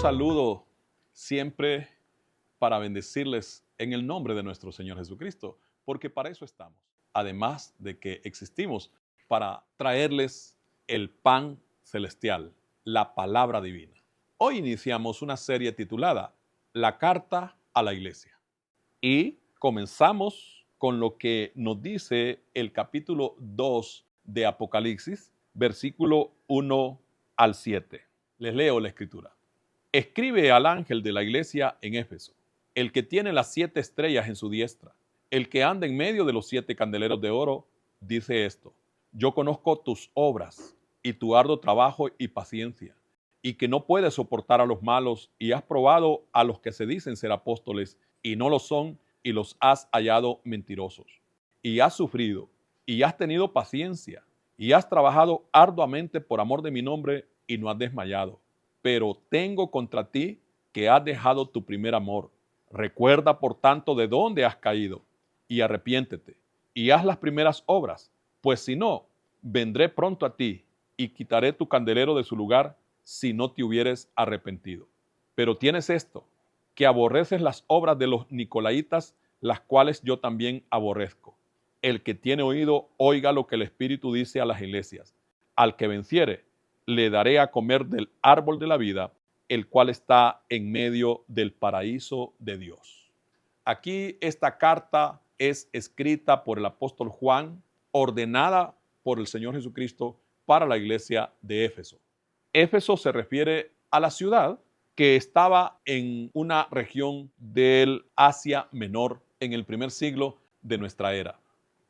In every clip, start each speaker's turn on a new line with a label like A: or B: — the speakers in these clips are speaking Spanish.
A: saludo siempre para bendecirles en el nombre de nuestro Señor Jesucristo, porque para eso estamos. Además de que existimos para traerles el pan celestial, la palabra divina. Hoy iniciamos una serie titulada La Carta a la Iglesia y comenzamos con lo que nos dice el capítulo 2 de Apocalipsis, versículo 1 al 7. Les leo la escritura. Escribe al ángel de la iglesia en Éfeso, el que tiene las 7 estrellas en su diestra, el que anda en medio de los 7 candeleros de oro, dice esto: yo conozco tus obras y tu arduo trabajo y paciencia, y que no puedes soportar a los malos, y has probado a los que se dicen ser apóstoles y no lo son, y los has hallado mentirosos. Y has sufrido, y has tenido paciencia, y has trabajado arduamente por amor de mi nombre, y no has desmayado. Pero tengo contra ti que has dejado tu primer amor. Recuerda, por tanto, de dónde has caído, y arrepiéntete, y haz las primeras obras, pues si no, vendré pronto a ti, y quitaré tu candelero de su lugar, si no te hubieres arrepentido. Pero tienes esto, que aborreces las obras de los nicolaítas, las cuales yo también aborrezco. El que tiene oído, oiga lo que el Espíritu dice a las iglesias. Al que venciere, le daré a comer del árbol de la vida, el cual está en medio del paraíso de Dios. Aquí esta carta es escrita por el apóstol Juan, ordenada por el Señor Jesucristo para la iglesia de Éfeso. Éfeso se refiere a la ciudad que estaba en una región del Asia Menor en el primer siglo de nuestra era.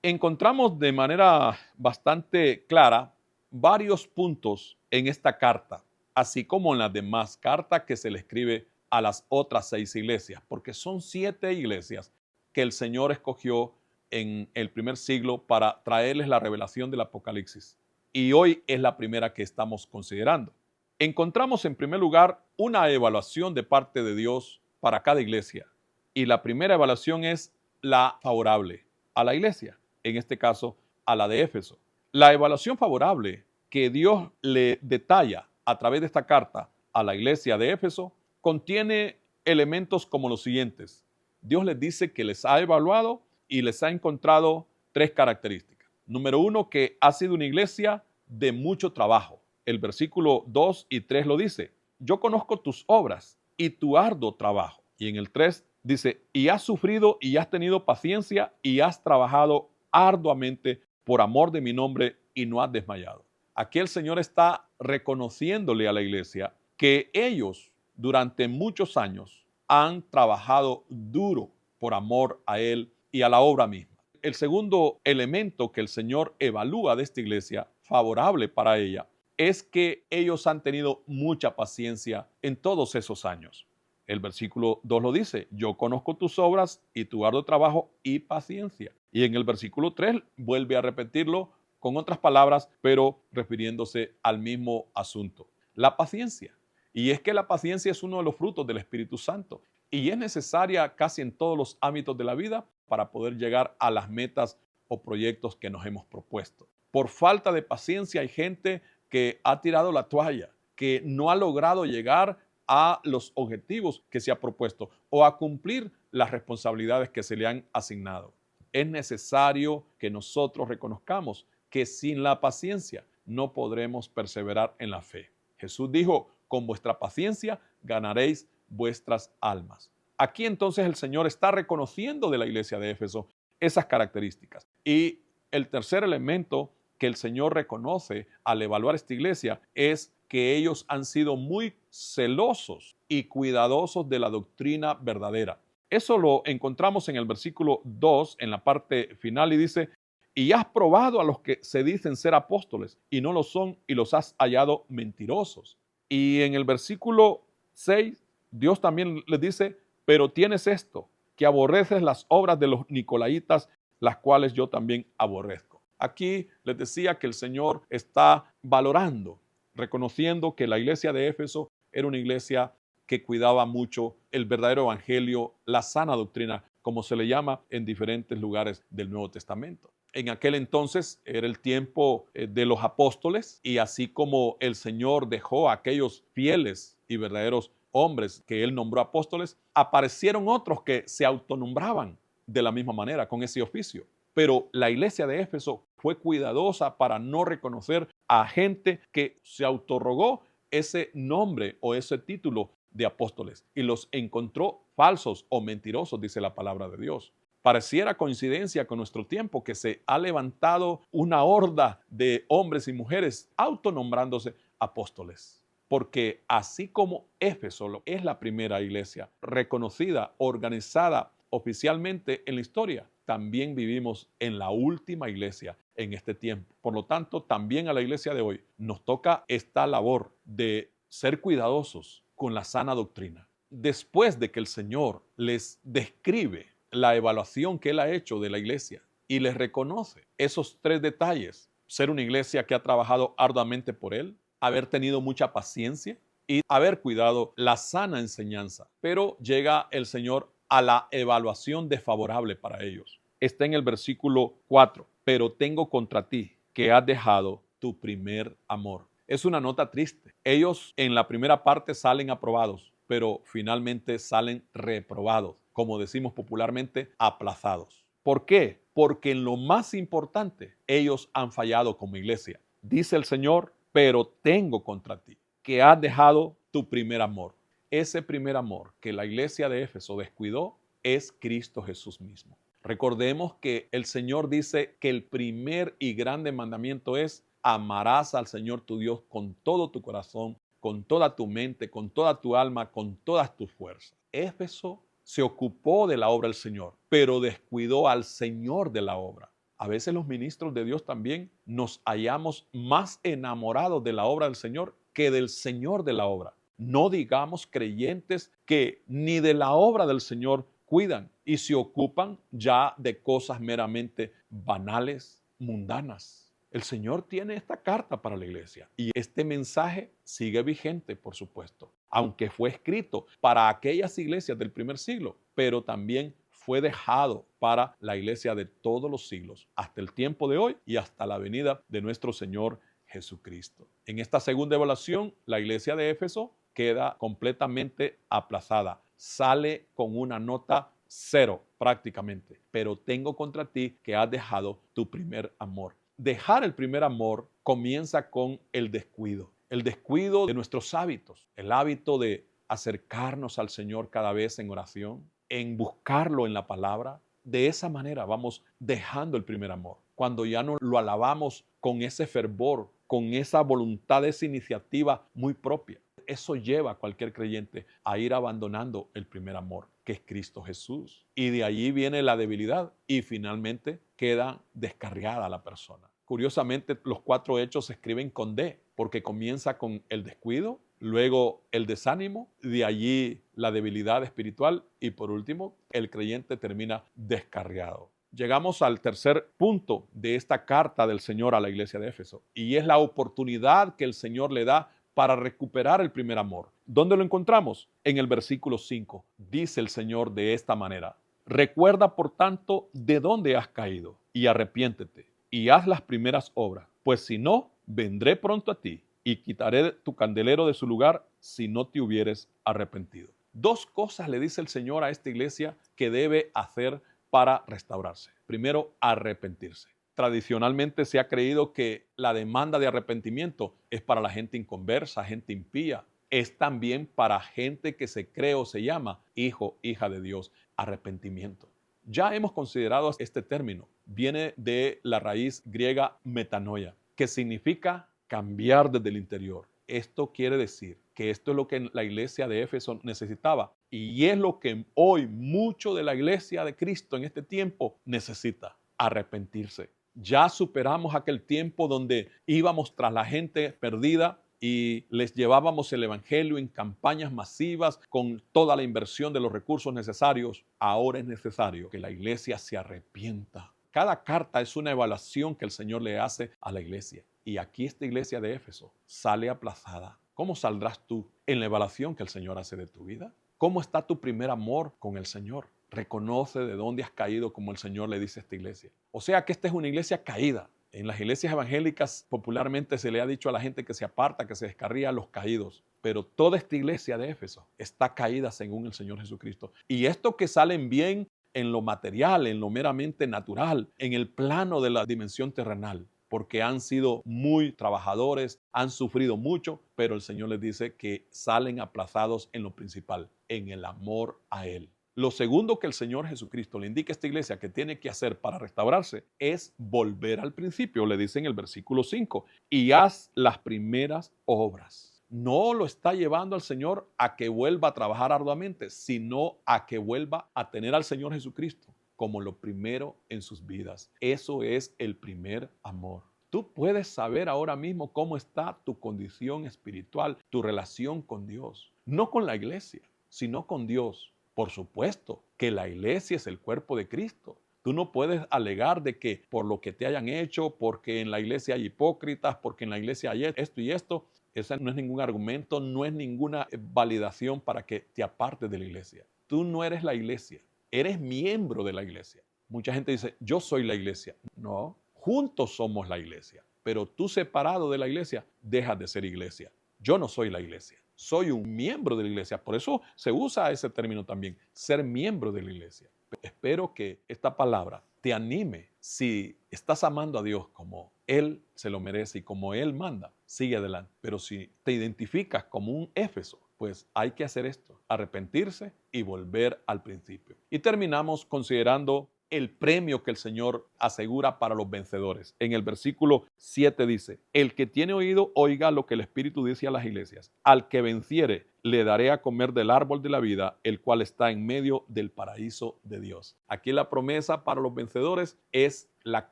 A: Encontramos de manera bastante clara varios puntos en esta carta, así como en las demás cartas que se le escribe a las otras 6 iglesias, porque son 7 iglesias que el Señor escogió en el primer siglo para traerles la revelación del Apocalipsis. Y hoy es la primera que estamos considerando. Encontramos en primer lugar una evaluación de parte de Dios para cada iglesia. Y la primera evaluación es la favorable a la iglesia, en este caso a la de Éfeso. La evaluación favorable que Dios le detalla a través de esta carta a la iglesia de Éfeso contiene elementos como los siguientes. Dios les dice que les ha evaluado y les ha encontrado 3 características. Número 1, que ha sido una iglesia de mucho trabajo. El versículo 2 y 3 lo dice. Yo conozco tus obras y tu arduo trabajo. Y en el 3 dice, y has sufrido y has tenido paciencia y has trabajado arduamente por amor de mi nombre y no has desmayado. Aquí el Señor está reconociéndole a la iglesia que ellos durante muchos años han trabajado duro por amor a Él y a la obra misma. El segundo elemento que el Señor evalúa de esta iglesia, favorable para ella, es que ellos han tenido mucha paciencia en todos esos años. El versículo 2 lo dice, yo conozco tus obras y tu arduo trabajo y paciencia. Y en el versículo 3 vuelve a repetirlo con otras palabras, pero refiriéndose al mismo asunto, la paciencia. Y es que la paciencia es uno de los frutos del Espíritu Santo y es necesaria casi en todos los ámbitos de la vida para poder llegar a las metas o proyectos que nos hemos propuesto. Por falta de paciencia hay gente que ha tirado la toalla, que no ha logrado llegar a los objetivos que se ha propuesto o a cumplir las responsabilidades que se le han asignado. Es necesario que nosotros reconozcamos que sin la paciencia no podremos perseverar en la fe. Jesús dijo, con vuestra paciencia ganaréis vuestras almas. Aquí entonces el Señor está reconociendo de la iglesia de Éfeso esas características. Y el tercer elemento que el Señor reconoce al evaluar esta iglesia es que ellos han sido muy celosos y cuidadosos de la doctrina verdadera. Eso lo encontramos en el versículo 2, en la parte final, y dice, y has probado a los que se dicen ser apóstoles y no lo son y los has hallado mentirosos. Y en el versículo 6, Dios también les dice, pero tienes esto, que aborreces las obras de los nicolaítas, las cuales yo también aborrezco. Aquí les decía que el Señor está valorando, reconociendo que la iglesia de Éfeso era una iglesia que cuidaba mucho el verdadero evangelio, la sana doctrina, como se le llama en diferentes lugares del Nuevo Testamento. En aquel entonces era el tiempo de los apóstoles y así como el Señor dejó a aquellos fieles y verdaderos hombres que él nombró apóstoles, aparecieron otros que se autonombraban de la misma manera, con ese oficio. Pero la iglesia de Éfeso fue cuidadosa para no reconocer a gente que se autorrogó ese nombre o ese título de apóstoles y los encontró falsos o mentirosos, dice la palabra de Dios. Pareciera coincidencia con nuestro tiempo que se ha levantado una horda de hombres y mujeres autonombrándose apóstoles. Porque así como Éfeso es la primera iglesia reconocida, organizada oficialmente en la historia, también vivimos en la última iglesia en este tiempo. Por lo tanto, también a la iglesia de hoy nos toca esta labor de ser cuidadosos con la sana doctrina. Después de que el Señor les describe la evaluación que Él ha hecho de la iglesia y les reconoce esos tres detalles: ser una iglesia que ha trabajado arduamente por Él, haber tenido mucha paciencia y haber cuidado la sana enseñanza. Pero llega el Señor a la evaluación desfavorable para ellos. Está en el versículo 4. Pero tengo contra ti que has dejado tu primer amor. Es una nota triste. Ellos en la primera parte salen aprobados, pero finalmente salen reprobados, como decimos popularmente, aplazados. ¿Por qué? Porque en lo más importante ellos han fallado como iglesia. Dice el Señor, pero tengo contra ti que has dejado tu primer amor. Ese primer amor que la iglesia de Éfeso descuidó es Cristo Jesús mismo. Recordemos que el Señor dice que el primer y grande mandamiento es: amarás al Señor tu Dios con todo tu corazón, con toda tu mente, con toda tu alma, con todas tus fuerzas. Éfeso se ocupó de la obra del Señor, pero descuidó al Señor de la obra. A veces los ministros de Dios también nos hallamos más enamorados de la obra del Señor que del Señor de la obra. No digamos creyentes que ni de la obra del Señor cuidan y se ocupan ya de cosas meramente banales, mundanas. El Señor tiene esta carta para la iglesia y este mensaje sigue vigente, por supuesto, aunque fue escrito para aquellas iglesias del primer siglo, pero también fue dejado para la iglesia de todos los siglos, hasta el tiempo de hoy y hasta la venida de nuestro Señor Jesucristo. En esta segunda evaluación, la iglesia de Éfeso queda completamente aplazada. Sale con una nota 0 prácticamente. Pero tengo contra ti que has dejado tu primer amor. Dejar el primer amor comienza con el descuido. El descuido de nuestros hábitos. El hábito de acercarnos al Señor cada vez en oración, en buscarlo en la palabra. De esa manera vamos dejando el primer amor. Cuando ya no lo alabamos con ese fervor, con esa voluntad, esa iniciativa muy propia. Eso lleva a cualquier creyente a ir abandonando el primer amor, que es Cristo Jesús. Y de allí viene la debilidad y finalmente queda descarriada la persona. Curiosamente, los 4 hechos se escriben con D, porque comienza con el descuido, luego el desánimo, de allí la debilidad espiritual y por último, el creyente termina descarriado. Llegamos al tercer punto de esta carta del Señor a la iglesia de Éfeso y es la oportunidad que el Señor le da para recuperar el primer amor. ¿Dónde lo encontramos? En el versículo 5. Dice el Señor de esta manera: recuerda, por tanto, de dónde has caído y arrepiéntete y haz las primeras obras, pues si no, vendré pronto a ti y quitaré tu candelero de su lugar si no te hubieres arrepentido. 2 cosas le dice el Señor a esta iglesia que debe hacer para restaurarse. Primero, arrepentirse. Tradicionalmente se ha creído que la demanda de arrepentimiento es para la gente inconversa, gente impía. Es también para gente que se cree o se llama hijo, hija de Dios. Arrepentimiento. Ya hemos considerado este término. Viene de la raíz griega metanoia, que significa cambiar desde el interior. Esto quiere decir que esto es lo que la iglesia de Éfeso necesitaba y es lo que hoy mucho de la iglesia de Cristo en este tiempo necesita: arrepentirse. Ya superamos aquel tiempo donde íbamos tras la gente perdida y les llevábamos el evangelio en campañas masivas con toda la inversión de los recursos necesarios. Ahora es necesario que la iglesia se arrepienta. Cada carta es una evaluación que el Señor le hace a la iglesia. Y aquí esta iglesia de Éfeso sale aplazada. ¿Cómo saldrás tú en la evaluación que el Señor hace de tu vida? ¿Cómo está tu primer amor con el Señor? Reconoce de dónde has caído, como el Señor le dice a esta iglesia. O sea que esta es una iglesia caída. En las iglesias evangélicas popularmente se le ha dicho a la gente que se aparta, que se descarría a los caídos. Pero toda esta iglesia de Éfeso está caída según el Señor Jesucristo. Y esto que salen bien en lo material, en lo meramente natural, en el plano de la dimensión terrenal, porque han sido muy trabajadores, han sufrido mucho, pero el Señor les dice que salen aplazados en lo principal, en el amor a Él. Lo segundo que el Señor Jesucristo le indica a esta iglesia que tiene que hacer para restaurarse es volver al principio. Le dice en el versículo 5, y haz las primeras obras. No lo está llevando al Señor a que vuelva a trabajar arduamente, sino a que vuelva a tener al Señor Jesucristo como lo primero en sus vidas. Eso es el primer amor. Tú puedes saber ahora mismo cómo está tu condición espiritual, tu relación con Dios. No con la iglesia, sino con Dios. Por supuesto que la iglesia es el cuerpo de Cristo. Tú no puedes alegar de que por lo que te hayan hecho, porque en la iglesia hay hipócritas, porque en la iglesia hay esto y esto. Ese no es ningún argumento, no es ninguna validación para que te apartes de la iglesia. Tú no eres la iglesia, eres miembro de la iglesia. Mucha gente dice, yo soy la iglesia. No, juntos somos la iglesia. Pero tú separado de la iglesia, dejas de ser iglesia. Yo no soy la iglesia, soy un miembro de la iglesia. Por eso se usa ese término también, ser miembro de la iglesia. Espero que esta palabra te anime. Si estás amando a Dios como Él se lo merece y como Él manda, sigue adelante. Pero si te identificas como un Éfeso, pues hay que hacer esto, arrepentirse y volver al principio. Y terminamos considerando el premio que el Señor asegura para los vencedores. En el versículo 7 dice, el que tiene oído, oiga lo que el Espíritu dice a las iglesias. Al que venciere, le daré a comer del árbol de la vida, el cual está en medio del paraíso de Dios. Aquí la promesa para los vencedores es la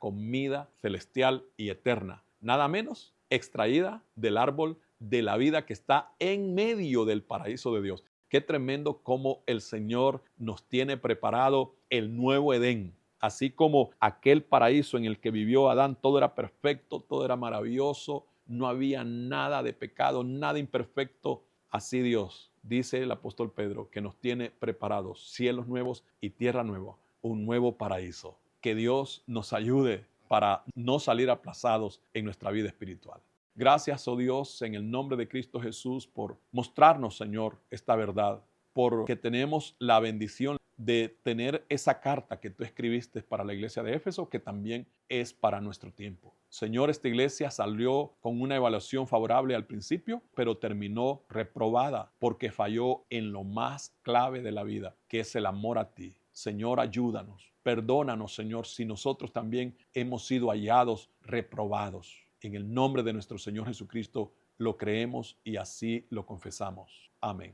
A: comida celestial y eterna. Nada menos extraída del árbol de la vida que está en medio del paraíso de Dios. Qué tremendo cómo el Señor nos tiene preparado el nuevo Edén. Así como aquel paraíso en el que vivió Adán, todo era perfecto, todo era maravilloso, no había nada de pecado, nada imperfecto. Así Dios, dice el apóstol Pedro, que nos tiene preparados cielos nuevos y tierra nueva, un nuevo paraíso. Que Dios nos ayude para no salir aplazados en nuestra vida espiritual. Gracias, oh Dios, en el nombre de Cristo Jesús, por mostrarnos, Señor, esta verdad, porque tenemos la bendición de tener esa carta que tú escribiste para la iglesia de Éfeso, que también es para nuestro tiempo. Señor, esta iglesia salió con una evaluación favorable al principio, pero terminó reprobada porque falló en lo más clave de la vida, que es el amor a ti. Señor, ayúdanos, perdónanos, Señor, si nosotros también hemos sido hallados reprobados. En el nombre de nuestro Señor Jesucristo lo creemos y así lo confesamos. Amén.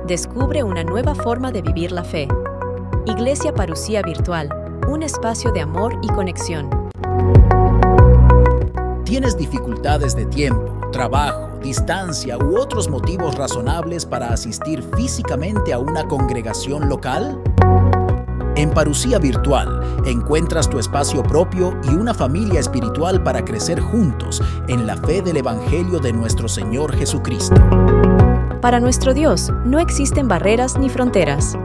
B: Descubre una nueva forma de vivir la fe. Iglesia Parucía Virtual, un espacio de amor y conexión.
C: ¿Tienes dificultades de tiempo, trabajo, distancia u otros motivos razonables para asistir físicamente a una congregación local? En Parucía Virtual encuentras tu espacio propio y una familia espiritual para crecer juntos en la fe del Evangelio de nuestro Señor Jesucristo.
B: Para nuestro Dios no existen barreras ni fronteras.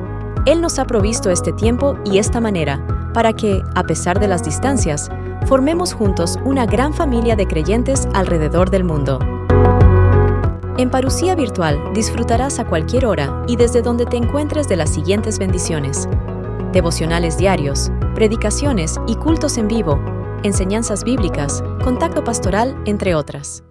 B: Él nos ha provisto este tiempo y esta manera para que, a pesar de las distancias, formemos juntos una gran familia de creyentes alrededor del mundo. En Parucía Virtual disfrutarás a cualquier hora y desde donde te encuentres de las siguientes bendiciones: devocionales diarios, predicaciones y cultos en vivo, enseñanzas bíblicas, contacto pastoral, entre otras.